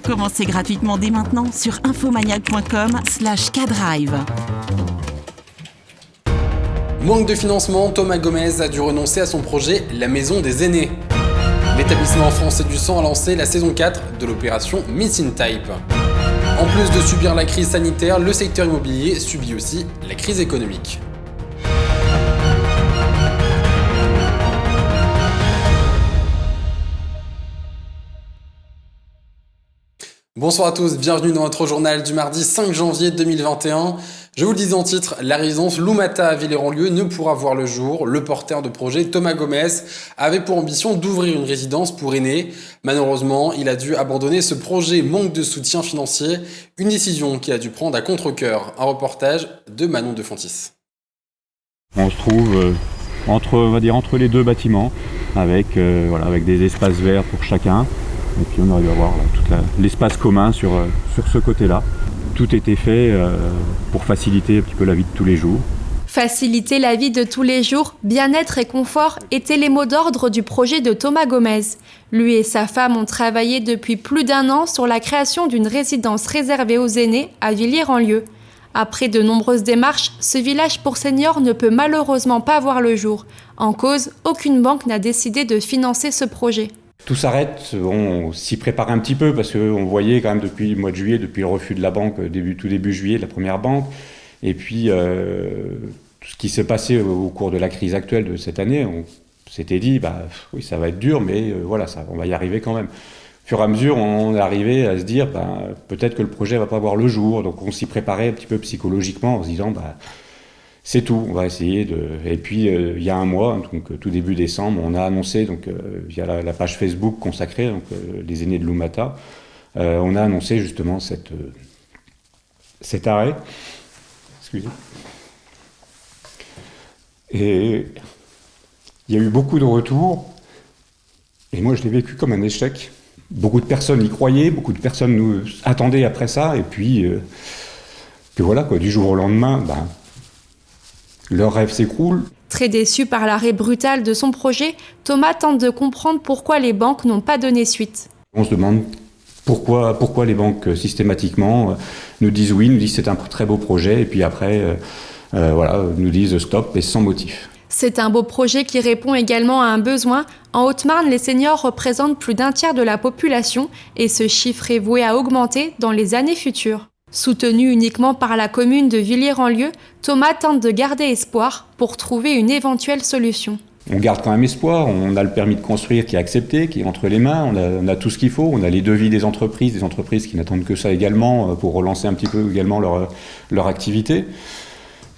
Commencez gratuitement dès maintenant sur infomaniac.com/K-Drive. Manque de financement, Thomas Gomez a dû renoncer à son projet La Maison des Aînés. L'établissement français du sang a lancé la saison 4 de l'opération Missing Type. En plus de subir la crise sanitaire, le secteur immobilier subit aussi la crise économique. Bonsoir à tous, bienvenue dans notre journal du mardi 5 janvier 2021. Je vous le disais en titre, la résidence Lumata à Villers-en-Lieu ne pourra voir le jour. Le porteur de projet Thomas Gomez avait pour ambition d'ouvrir une résidence pour aînés. Malheureusement, il a dû abandonner ce projet entre de soutien financier. Une décision qu'il a dû prendre à contre-cœur. Un reportage de Manon de Fontis. On se trouve entre les deux bâtiments avec des espaces verts pour chacun. Et puis on aurait dû avoir tout l'espace commun sur ce côté-là. Tout était fait pour faciliter un petit peu la vie de tous les jours. Faciliter la vie de tous les jours, bien-être et confort étaient les mots d'ordre du projet de Thomas Gomez. Lui et sa femme ont travaillé depuis plus d'1 an sur la création d'une résidence réservée aux aînés à Villers-en-Lieu. Après de nombreuses démarches, ce village pour seniors ne peut malheureusement pas voir le jour. En cause, aucune banque n'a décidé de financer ce projet. Tout s'arrête, on s'y prépare un petit peu parce qu'on voyait quand même depuis le mois de juillet, depuis le refus de la banque, tout début juillet, de la première banque, et puis tout ce qui s'est passé au cours de la crise actuelle de cette année, on s'était dit, oui, ça va être dur, mais on va y arriver quand même. Au fur et à mesure, on est arrivé à se dire, peut-être que le projet va pas voir le jour, donc on s'y préparait un petit peu psychologiquement en se disant, c'est tout, on va essayer de... Et puis, il y a 1 mois, donc tout début décembre, on a annoncé, via la page Facebook consacrée, les aînés de Lumata, on a annoncé justement cet arrêt. Excusez. Et il y a eu beaucoup de retours, et moi je l'ai vécu comme un échec. Beaucoup de personnes y croyaient, beaucoup de personnes nous attendaient après ça, et puis, du jour au lendemain, leur rêve s'écroule. Très déçu par l'arrêt brutal de son projet, Thomas tente de comprendre pourquoi les banques n'ont pas donné suite. On se demande pourquoi les banques systématiquement nous disent oui, nous disent c'est un très beau projet, et puis après nous disent stop et sans motif. C'est un beau projet qui répond également à un besoin. En Haute-Marne, les seniors représentent plus d'1 tiers de la population et ce chiffre est voué à augmenter dans les années futures. Soutenu uniquement par la commune de Villers-en-Lieu, Thomas tente de garder espoir pour trouver une éventuelle solution. On garde quand même espoir, on a le permis de construire qui est accepté, qui est entre les mains, on a tout ce qu'il faut, on a les devis des entreprises qui n'attendent que ça également pour relancer un petit peu également leur activité.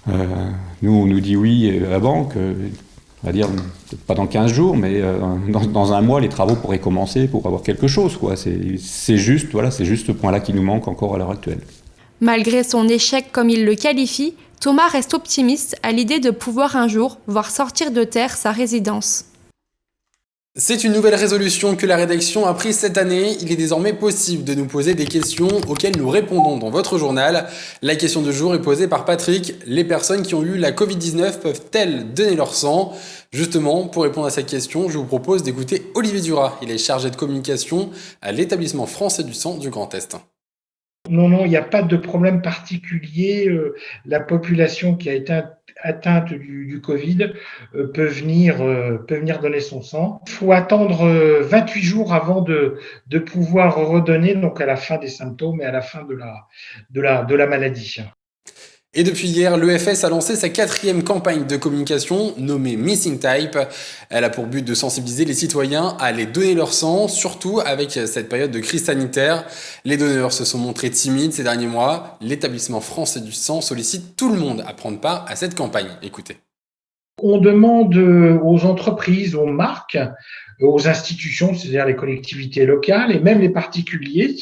Nous, on nous dit oui à la banque, on va dire pas dans 15 jours, mais dans 1 mois, les travaux pourraient commencer pour avoir quelque chose, quoi. C'est juste ce point-là qui nous manque encore à l'heure actuelle. Malgré son échec comme il le qualifie, Thomas reste optimiste à l'idée de pouvoir un jour voir sortir de terre sa résidence. C'est une nouvelle résolution que la rédaction a prise cette année. Il est désormais possible de nous poser des questions auxquelles nous répondons dans votre journal. La question du jour est posée par Patrick. Les personnes qui ont eu la Covid-19 peuvent-elles donner leur sang ? Justement, pour répondre à cette question, je vous propose d'écouter Olivier Duras. Il est chargé de communication à l'établissement français du sang du Grand Est. Non, il n'y a pas de problème particulier. La population qui a été atteinte du Covid peut venir donner son sang. Il faut attendre 28 jours avant de pouvoir redonner, donc à la fin des symptômes et à la fin de la maladie. Et depuis hier, l'EFS a lancé sa 4e campagne de communication nommée Missing Type. Elle a pour but de sensibiliser les citoyens à aller donner leur sang, surtout avec cette période de crise sanitaire. Les donneurs se sont montrés timides ces derniers mois. L'établissement français du sang sollicite tout le monde à prendre part à cette campagne. Écoutez. On demande aux entreprises, aux marques, aux institutions, c'est-à-dire les collectivités locales et même les particuliers,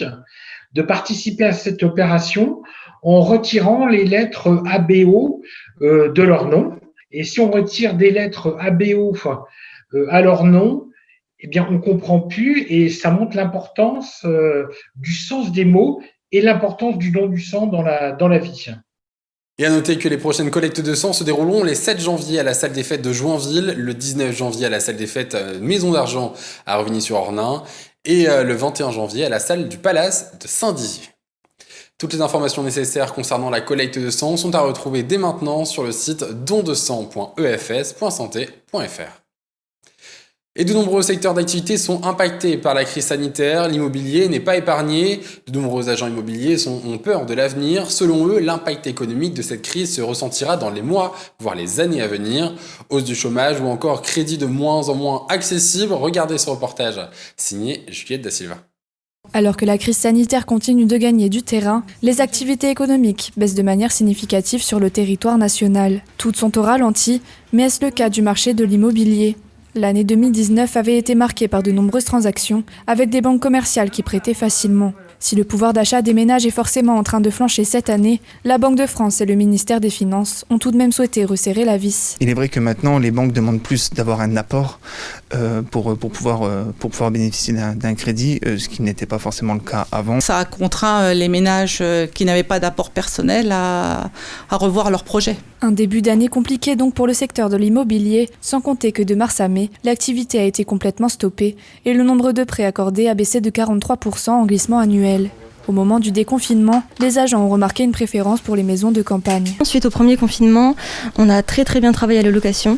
de participer à cette opération en retirant les lettres ABO de leur nom. Et si on retire des lettres ABO à leur nom, eh bien, on comprend plus et ça montre l'importance du sens des mots et l'importance du don du sang dans la vie. Et à noter que les prochaines collectes de sang se dérouleront les 7 janvier à la salle des fêtes de Joinville, le 19 janvier à la salle des fêtes Maison d'Argent à Revigny-sur-Ornain et le 21 janvier à la salle du Palace de Saint-Dizier. Toutes les informations nécessaires concernant la collecte de sang sont à retrouver dès maintenant sur le site dondesang.efs.santé.fr. Et de nombreux secteurs d'activité sont impactés par la crise sanitaire, l'immobilier n'est pas épargné, de nombreux agents immobiliers ont peur de l'avenir. Selon eux, l'impact économique de cette crise se ressentira dans les mois, voire les années à venir. Hausse du chômage ou encore crédit de moins en moins accessible. Regardez ce reportage signé Juliette Da Silva. Alors que la crise sanitaire continue de gagner du terrain, les activités économiques baissent de manière significative sur le territoire national. Toutes sont au ralenti, mais est-ce le cas du marché de l'immobilier ? L'année 2019 avait été marquée par de nombreuses transactions avec des banques commerciales qui prêtaient facilement. Si le pouvoir d'achat des ménages est forcément en train de flancher cette année, la Banque de France et le ministère des Finances ont tout de même souhaité resserrer la vis. Il est vrai que maintenant, les banques demandent plus d'avoir un apport pour pouvoir bénéficier d'un crédit, ce qui n'était pas forcément le cas avant. Ça a contraint les ménages qui n'avaient pas d'apport personnel à revoir leurs projets. Un début d'année compliqué donc pour le secteur de l'immobilier, sans compter que de mars à mai, l'activité a été complètement stoppée et le nombre de prêts accordés a baissé de 43% en glissement annuel. Au moment du déconfinement, les agents ont remarqué une préférence pour les maisons de campagne. Suite au premier confinement, on a très bien travaillé à la location.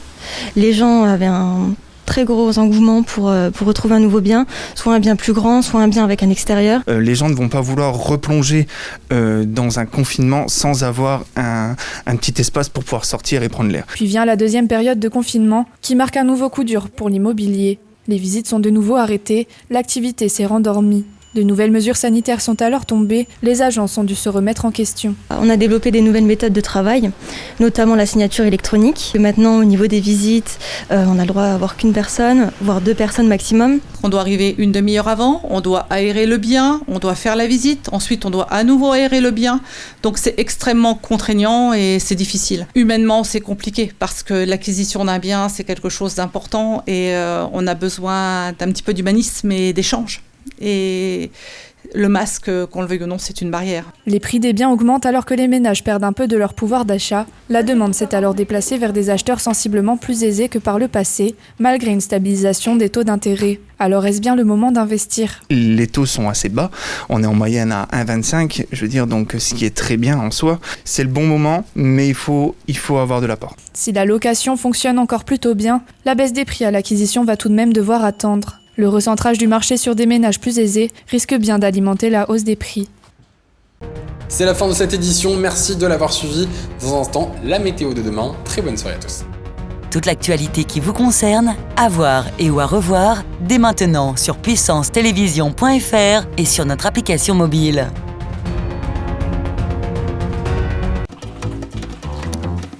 Les gens avaient un très gros engouement pour retrouver un nouveau bien, soit un bien plus grand, soit un bien avec un extérieur. Les gens ne vont pas vouloir replonger dans un confinement sans avoir un petit espace pour pouvoir sortir et prendre l'air. Puis vient la deuxième période de confinement qui marque un nouveau coup dur pour l'immobilier. Les visites sont de nouveau arrêtées, l'activité s'est rendormie. De nouvelles mesures sanitaires sont alors tombées, les agences ont dû se remettre en question. On a développé des nouvelles méthodes de travail, notamment la signature électronique. Maintenant, au niveau des visites, on a le droit d'avoir qu'une personne, voire 2 personnes maximum. On doit arriver une demi-heure avant, on doit aérer le bien, on doit faire la visite, ensuite on doit à nouveau aérer le bien. Donc c'est extrêmement contraignant et c'est difficile. Humainement, c'est compliqué parce que l'acquisition d'un bien, c'est quelque chose d'important et on a besoin d'un petit peu d'humanisme et d'échange. Et le masque, qu'on le veuille ou non, c'est une barrière. Les prix des biens augmentent alors que les ménages perdent un peu de leur pouvoir d'achat. La demande s'est alors déplacée vers des acheteurs sensiblement plus aisés que par le passé, malgré une stabilisation des taux d'intérêt. Alors est-ce bien le moment d'investir ? Les taux sont assez bas, on est en moyenne à 1,25, je veux dire, donc ce qui est très bien en soi. C'est le bon moment, mais il faut avoir de l'apport. Si la location fonctionne encore plutôt bien, la baisse des prix à l'acquisition va tout de même devoir attendre. Le recentrage du marché sur des ménages plus aisés risque bien d'alimenter la hausse des prix. C'est la fin de cette édition, merci de l'avoir suivi. Dans un instant, la météo de demain. Très bonne soirée à tous. Toute l'actualité qui vous concerne, à voir et ou à revoir, dès maintenant sur puissancetélévision.fr et sur notre application mobile.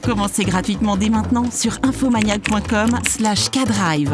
Commencez gratuitement dès maintenant sur infomaniac.com/K-Drive.